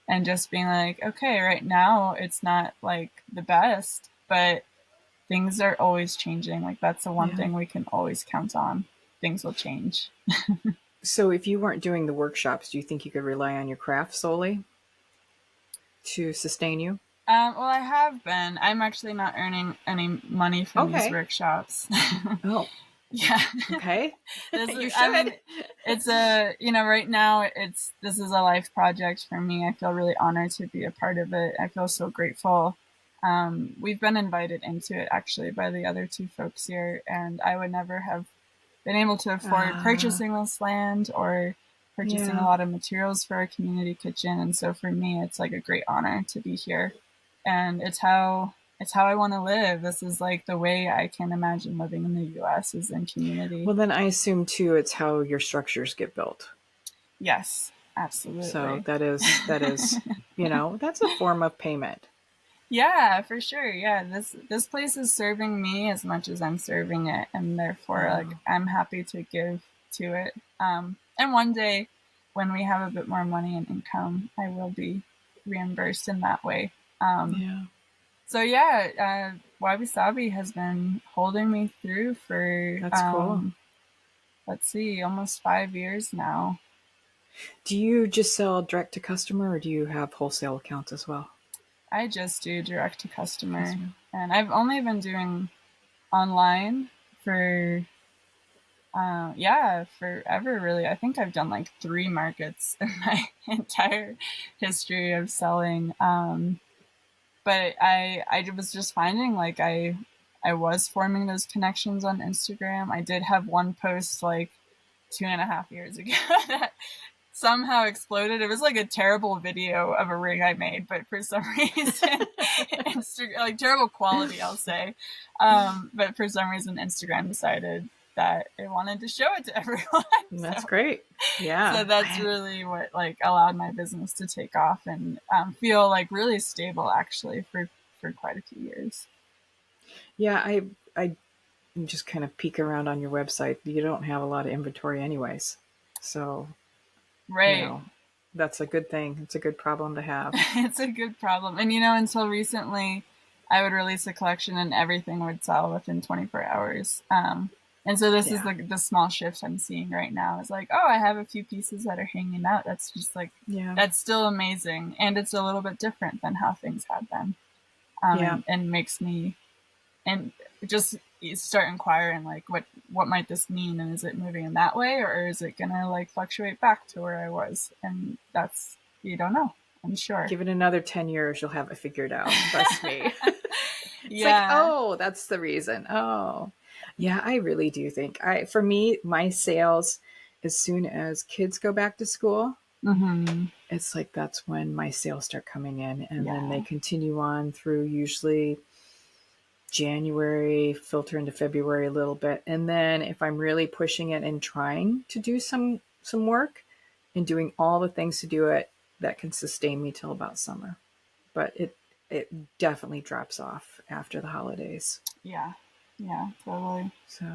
and just being like, okay, right now it's not like the best, but things are always changing. Like that's the one
Yeah.
thing we can always count on. Things will change.
So if you weren't doing the workshops, do you think you could rely on your craft solely to sustain you?
Well, I have been. I'm actually not earning any money from these
Okay.
workshops.
Oh,
Yeah.
okay.
This is,
You
I mean,
should.
it's right now this is a life project for me. I feel really honored to be a part of it. I feel so grateful. We've been invited into it actually by the other two folks here, and I would never have been able to afford
Uh,
purchasing this land or purchasing a
yeah.
lot of materials for a community kitchen. And so for me, it's like a great honor to be here. And it's how I want to live. This is like the way I can imagine living in the US is in community.
Well, then I assume too it's how your structures get built.
Yes,
So
absolutely.
that is, that's a form of payment.
Yeah, for sure. Yeah, this place is serving me as much as I'm serving it, and therefore, like,
Oh,
I'm happy to give to it. And one day, when we have a bit more money and income, I will be reimbursed in that way.
yeah.
So yeah, WabiSabi has been holding me through for
That's cool.
let's see, almost 5 years now.
Do you just sell direct to customer or do you have wholesale accounts as well?
I just do direct to
Just
customer, and I've only been doing online for yeah, forever really. I think I've done like 3 markets in my entire history of selling. But I was just finding like I was forming those connections on Instagram. I did have one post like 2.5 years ago that somehow exploded. It was like a terrible video of a ring I made, but for some reason, like terrible quality, I'll say. But for some reason, Instagram decided that it wanted to show it to everyone.
That's
so,
great.
so
Yeah.
that's really what like allowed my business to take off and feel like really stable actually for quite a few years.
Yeah, I just kind of peek around on your website. You don't have a lot of inventory anyways. So, you
Right.
know, that's a good thing. It's a good problem to have.
It's a good problem. And until recently, I would release a collection and everything would sell within 24 hours. And so this is
Yeah.
the small shift I'm seeing right now is like, oh, I have a few pieces that are hanging out. That's just like,
Yeah.
that's still amazing. And it's a little bit different than how things have been.
Yeah.
And makes me, and just start inquiring like, what might this mean? And is it moving in that way or is it going to like fluctuate back to where I was? And that's, you don't know I'm sure.
Give it another 10 years, you'll have it figured out. Trust me. It's like,
Yeah.
oh, that's the reason. Oh, yeah, I really do think for me, my sales, as soon as kids go back to school,
Mm-hmm.
it's like that's when my sales start coming in, and then they
Yeah.
continue on through usually January, filter into February a little bit. And then if I'm really pushing it and trying to do some work and doing all the things to do it, that can sustain me till about summer. But it definitely drops off after the holidays.
Yeah. Yeah, totally.
So,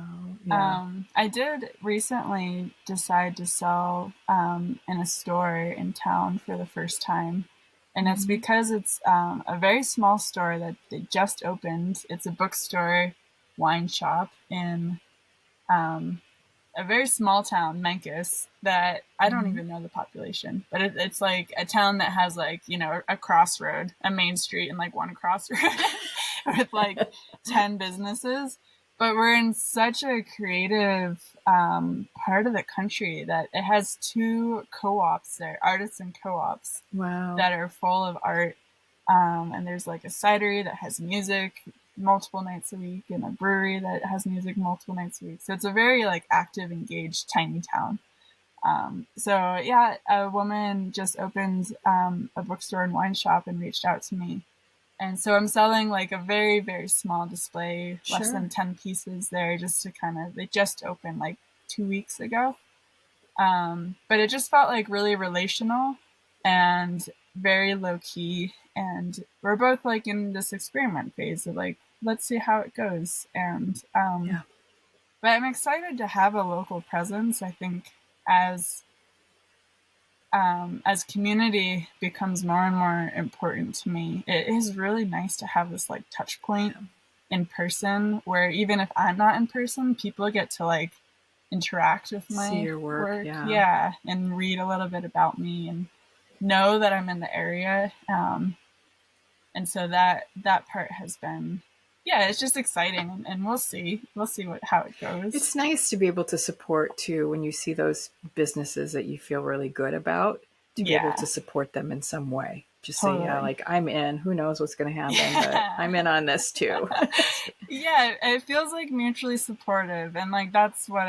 yeah.
I did recently decide to sell in a store in town for the first time. And it's
Mm-hmm.
because it's a very small store that they just opened. It's a bookstore wine shop in um, a very small town, Memphis, that I don't
Mm-hmm.
even know the population, but it's like a town that has like, a crossroad, a main street, and like one crossroad with like 10 businesses. But we're in such a creative part of the country that it has two co-ops there, artisan co-ops
Wow.
that are full of art. And there's like a cidery that has music multiple nights a week and a brewery that has music multiple nights a week. So it's a very like active, engaged, tiny town. So yeah, a woman just opened a bookstore and wine shop and reached out to me. And so I'm selling like a very, very small display, less
Sure.
than 10 pieces there, just to they just opened like 2 weeks ago. But it just felt like really relational and very low key. And we're both like in this experiment phase of like, let's see how it goes. And,
Yeah.
but I'm excited to have a local presence. I think as, as community becomes more and more important to me, it is really nice to have this like touch point in person where even if I'm not in person, people get to like interact with
See
my
your work.
work,
Yeah.
yeah, and read a little bit about me and know that I'm in the area. And so that part has been, yeah, it's just exciting, and we'll see how it goes.
It's nice to be able to support too when you see those businesses that you feel really good about, to be able
Yeah,
to support them in some way. Just say, yeah,
totally.
like I'm in. Who knows what's going to happen, but
Yeah.
I'm in on this too.
Yeah, it feels like mutually supportive, and like that's what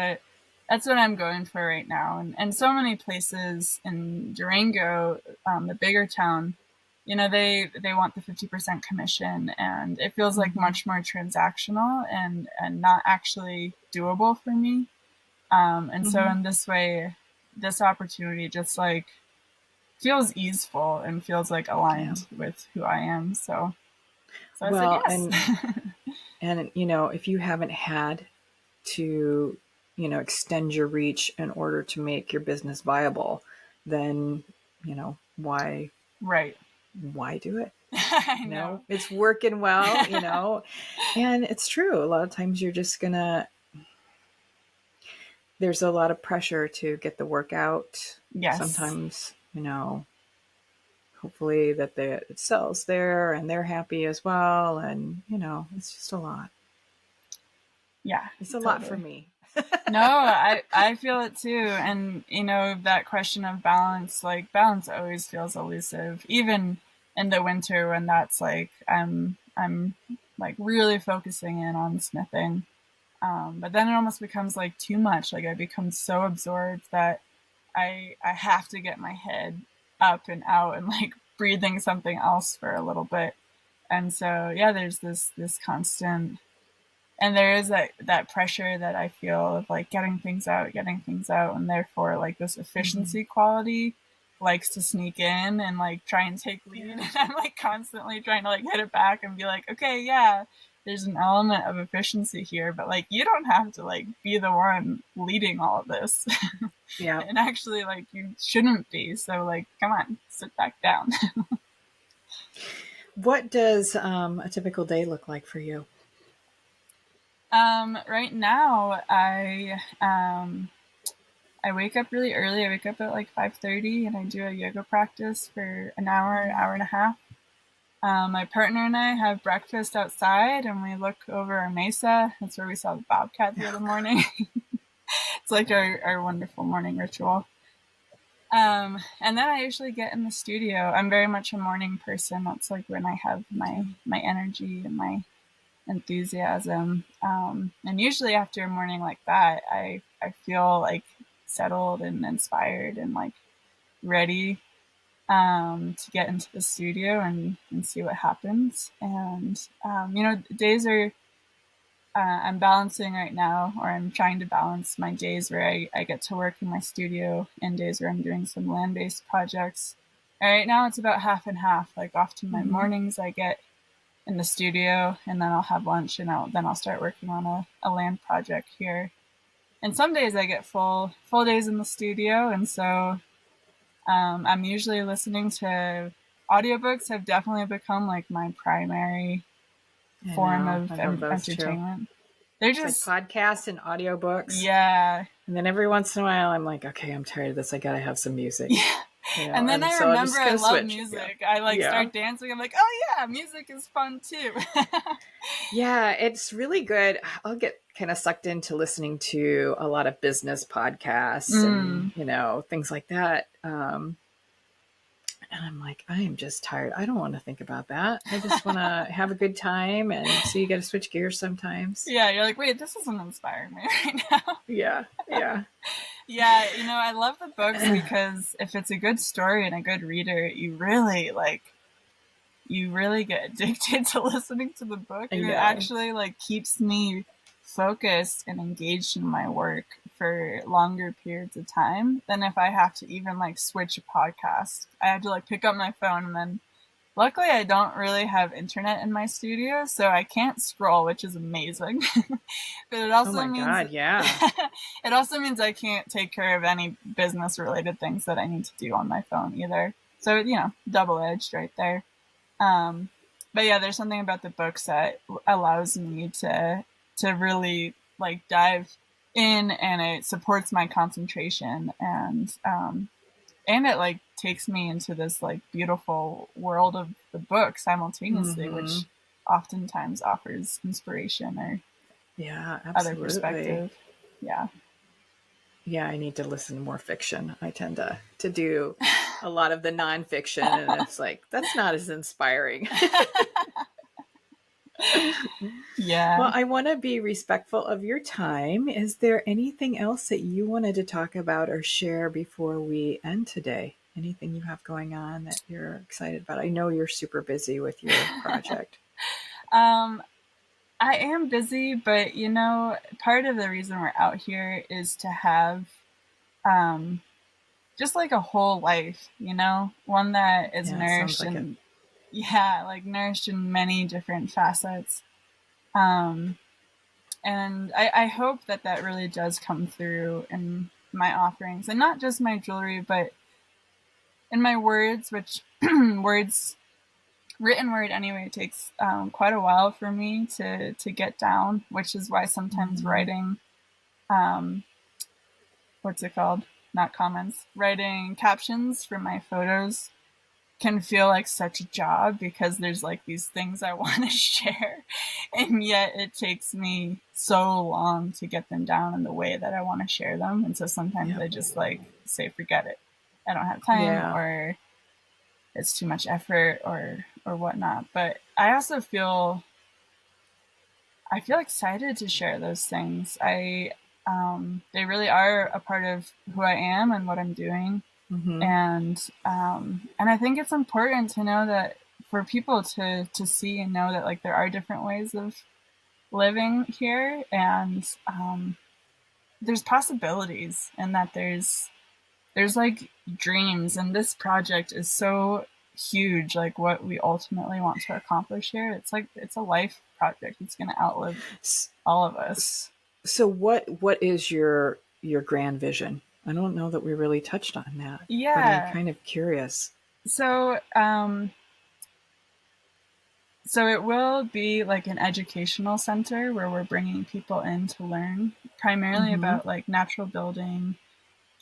I'm going for right now. And so many places in Durango, the bigger town, they want the 50% commission, and it feels like
Mm-hmm.
much more transactional and not actually doable for me. And so
Mm-hmm.
in this way, this opportunity just like feels easeful and feels like
Yeah.
aligned with who I am. So I said
Well,
yes.
and if you haven't had to, extend your reach in order to make your business viable, then,
Right.
why do it?
I know.
It's working well, and it's true. A lot of times you're just gonna, there's a lot of pressure to get the work out.
Yes.
Sometimes, hopefully that it sells there and they're happy as well. And, it's just a lot.
Yeah,
It's a lot for
totally.
me.
No, I feel it too. And that question of balance, like balance always feels elusive, even in the winter when that's like I'm like really focusing in on smithing. But then it almost becomes like too much. Like I become so absorbed that I have to get my head up and out and like breathing something else for a little bit. And so yeah, there's this constant, and there is that pressure that I feel of like getting things out, and therefore like this
Mm-hmm.
efficiency quality likes to sneak in and like try and take lead.
Yeah.
And I'm like constantly trying to like hit it back and be like, okay, yeah, there's an element of efficiency here, but like you don't have to like be the one leading all of this.
Yeah.
And actually like you shouldn't be. So like come on, sit back down.
What does a typical day look like for you?
Right now I wake up really early. I wake up at like 5:30 and I do a yoga practice for an hour, hour and a half. My partner and I have breakfast outside and we look over our mesa. That's where we saw the bobcat the other morning. It's like our wonderful morning ritual. And then I usually get in the studio. I'm very much a morning person. That's like when I have my energy and my enthusiasm. And usually after a morning like that, I feel like settled and inspired and like ready to get into the studio and see what happens. And, days are, I'm balancing right now, or I'm trying to balance my days where I get to work in my studio and days where I'm doing some land-based projects. And right now it's about half and half. Like often my
Mm-hmm.
mornings I get in the studio and then I'll have lunch and I'll start working on a land project here. And some days I get full days in the studio, and so I'm usually listening to audiobooks. Have definitely become like my primary
I
form
know.
of
I love those too.
entertainment. They're
It's like
just,
podcasts and audiobooks.
yeah.
And then every once in a while, I'm like, okay, I'm tired of this. I got to have some music,
Yeah.
you know?
And then
And
I
so I'm
remember
just
I
going to
love
switch. Yeah.
music. I like
Yeah.
start dancing. I'm like, oh yeah, music is fun too.
Yeah. It's really good. I'll get kind of sucked into listening to a lot of business podcasts and,
Mm.
things like that. And I'm like, I am just tired. I don't want to think about that. I just want to have a good time. And so you got to switch gears sometimes.
Yeah, you're like, wait, this isn't inspiring me right now.
Yeah. Yeah.
Yeah, I love the books because if it's a good story and a good reader, you really get addicted to listening to the book,
I
and it
know.
actually like keeps me focused and engaged in my work for longer periods of time than if I have to even like switch a podcast. I have to like pick up my phone, and then luckily I don't really have internet in my studio, so I can't scroll, which is amazing. But it
Oh
also
my
means
God. Yeah.
it also means I can't take care of any business related things that I need to do on my phone either. So, double edged right there. Um, but yeah, there's something about the books that allows me to really like dive in, and it supports my concentration, and it like takes me into this like beautiful world of the book simultaneously,
Mm-hmm.
which oftentimes offers inspiration or
Yeah,
other
absolutely.
perspective. Yeah.
Yeah, I need to listen to more fiction. I tend to do a lot of the nonfiction, and it's like that's not as inspiring. Well,
Yeah.
I want to be respectful of your time. Is there anything else that you wanted to talk about or share before we end today? Anything you have going on that you're excited about? I know you're super busy with your project.
Um, I am busy, but part of the reason we're out here is to have um, just like a whole life, one that is
Yeah, it sounds
nourished
like it.
in, yeah, like nourished in many different facets. Um, and I hope that that really does come through in my offerings, and not just my jewelry, but in my words, which words written word anyway takes quite a while for me to get down, which is why sometimes
Mm-hmm.
writing um, what's it called, not comments, writing captions for my photos can feel like such a job because there's like these things I want to share, and yet it takes me so long to get them down in the way that I want to share them. And so sometimes
Yep.
I just like say forget it, I don't have time,
Yeah.
or it's too much effort, or whatnot. But I feel excited to share those things. They really are a part of who I am and what I'm doing,
Mm-hmm.
and I think it's important to know that for people to see and know that like there are different ways of living here, and there's possibilities, and that there's like dreams, and this project is so huge, like what we ultimately want to accomplish here. It's like it's a life project. It's going to outlive all of us.
So what is your grand vision? I don't know that we really touched on that, but I'm
Yeah.
kind of curious.
So um so it will be like an educational center where we're bringing people in to learn primarily
Mm-hmm.
about like natural building,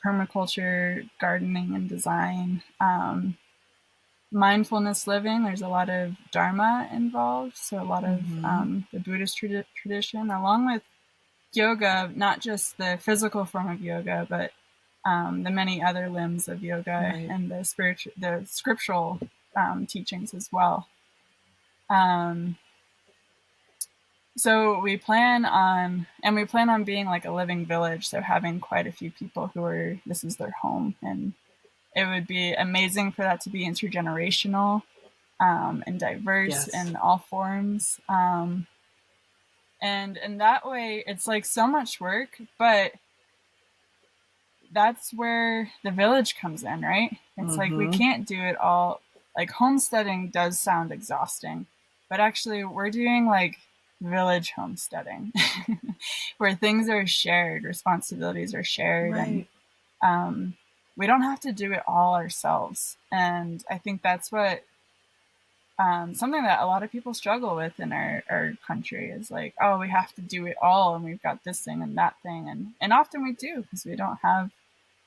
permaculture, gardening and design, mindfulness living. There's a lot of Dharma involved, so a lot of
Mm-hmm.
the Buddhist tradition, along with yoga, not just the physical form of yoga, but the many other limbs of yoga
Right.
and the scriptural teachings as well. Um, so we plan on being like a living village. So having quite a few people this is their home, and it would be amazing for that to be intergenerational and diverse
Yes.
in all forms. And in that way, it's like so much work, but that's where the village comes in, right? It's like we
Mm-hmm.
can't do it all. Like homesteading does sound exhausting, but actually, we're doing like village homesteading where things are shared, responsibilities are shared, and
Right.
um, we don't have to do it all ourselves. And I think that's what something that a lot of people struggle with in our country is like, oh, we have to do it all, and we've got this thing and that thing, and often we do because we don't have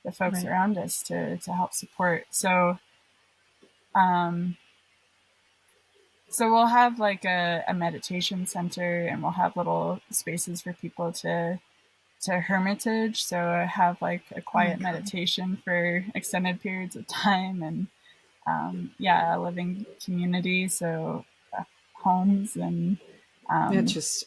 the folks
Right.
around us to help support. Um, so we'll have like a meditation center, and we'll have little spaces for people to hermitage. So I have like a
Oh my
quiet
God.
meditation for extended periods of time, and yeah, a living community. So homes and
That
um,
just,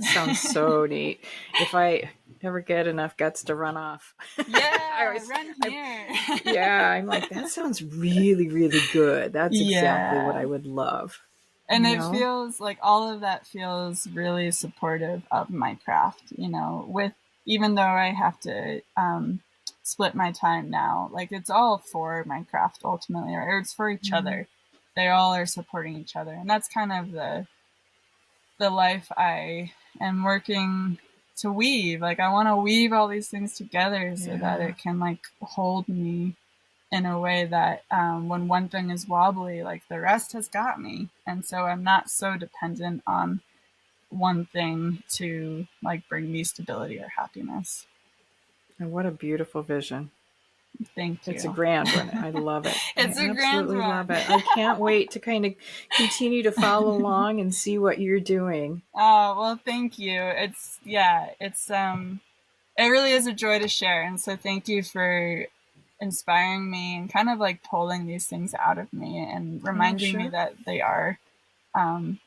sounds so neat. If I ever get enough guts to run off, I
yeah,
always,
run
I,
here.
yeah, I'm like, that sounds really, really good. That's exactly what
Yeah.
I would love,
And
you
it
know?
feels like all of that feels really supportive of my craft, with even though I have to split my time now, like it's all for my craft ultimately, or it's for each
Mm-hmm.
other. They all are supporting each other. And that's kind of the life I am working to weave. Like I want to weave all these things together so that
Yeah.
it can like hold me in a way that when one thing is wobbly, like the rest has got me. And so I'm not so dependent on one thing to like bring me stability or happiness.
And what a beautiful vision.
Thank
It's a
you.
grand one. I love it. I
It's a grand
absolutely love
one.
it. I can't wait to kind of continue to follow along and see what you're doing.
Oh, well, thank you. It really is a joy to share. And so thank you for inspiring me and kind of like pulling these things out of me and
Oh,
reminding me
sure.
that they are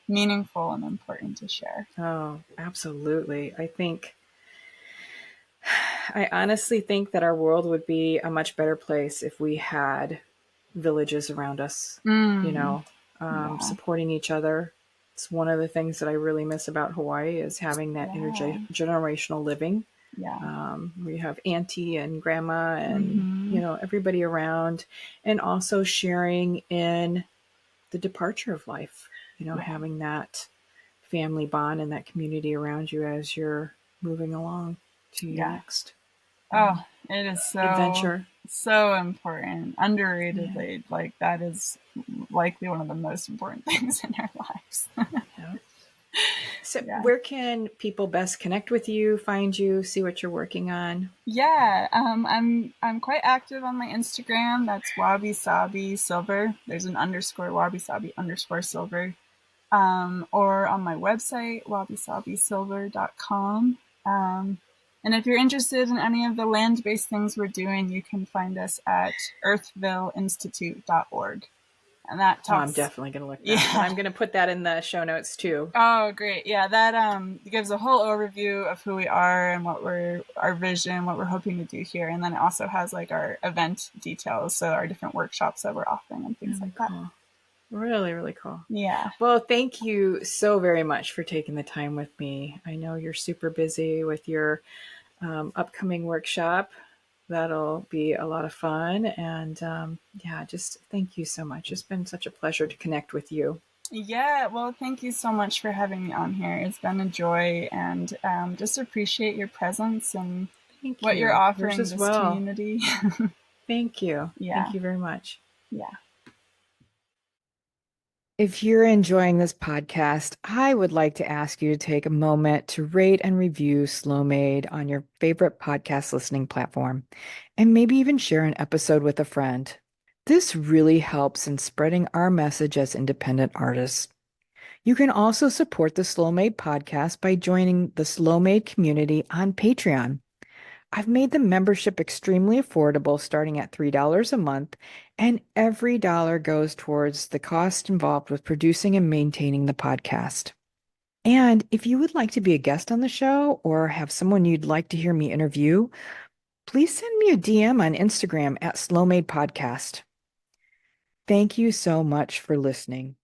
meaningful and important to share.
Oh, absolutely. I honestly think that our world would be a much better place if we had villages around us, you
Mm,
know,
yeah,
supporting each other. It's one of the things that I really miss about Hawaii is having that
yeah,
intergenerational living.
yeah.
We have auntie and grandma and,
Mm-hmm.
everybody around, and also sharing in the departure of life,
Yeah,
having that family bond and that community around you as you're moving along to your
yeah.
next
Oh, it is
adventure.
so important.
Yeah.
Underratedly, like that is likely one of the most important things in our lives.
Yeah. So,
Yeah.
where can people best connect with you, find you, see what you're working on?
Yeah, I'm quite active on my Instagram. That's WabiSabi Silver. There's an underscore WabiSabi underscore Silver. Or on my website, wabisabisilver.com. And if you're interested in any of the land-based things we're doing, you can find us at earthvilleinstitute.org. And that
Oh, I'm
talks,
definitely going to look that up. And
yeah.
I'm going to put that in the show notes too.
Oh, great. Yeah, that gives a whole overview of who we are and our vision, what we're hoping to do here. And then it also has like our event details, so our different workshops that we're offering and things
Really
like that.
cool. Really, really cool.
Yeah.
Well, thank you so very much for taking the time with me. I know you're super busy with your upcoming workshop. That'll be a lot of fun. And yeah, just thank you so much. It's been such a pleasure to connect with you.
Yeah, well, thank you so much for having me on here. It's been a joy, and just appreciate your presence and
Thank
what you're
you. Yours
offering
as
this
well.
community.
Thank you.
Yeah,
Thank you very much.
yeah.
If you're enjoying this podcast, I would like to ask you to take a moment to rate and review Slowmade on your favorite podcast listening platform, and maybe even share an episode with a friend. This really helps in spreading our message as independent artists. You can also support the Slowmade podcast by joining the Slowmade community on Patreon. I've made the membership extremely affordable, starting at $3 a month, and every dollar goes towards the cost involved with producing and maintaining the podcast. And if you would like to be a guest on the show or have someone you'd like to hear me interview, please send me a DM on Instagram at Slowmade Podcast. Thank you so much for listening.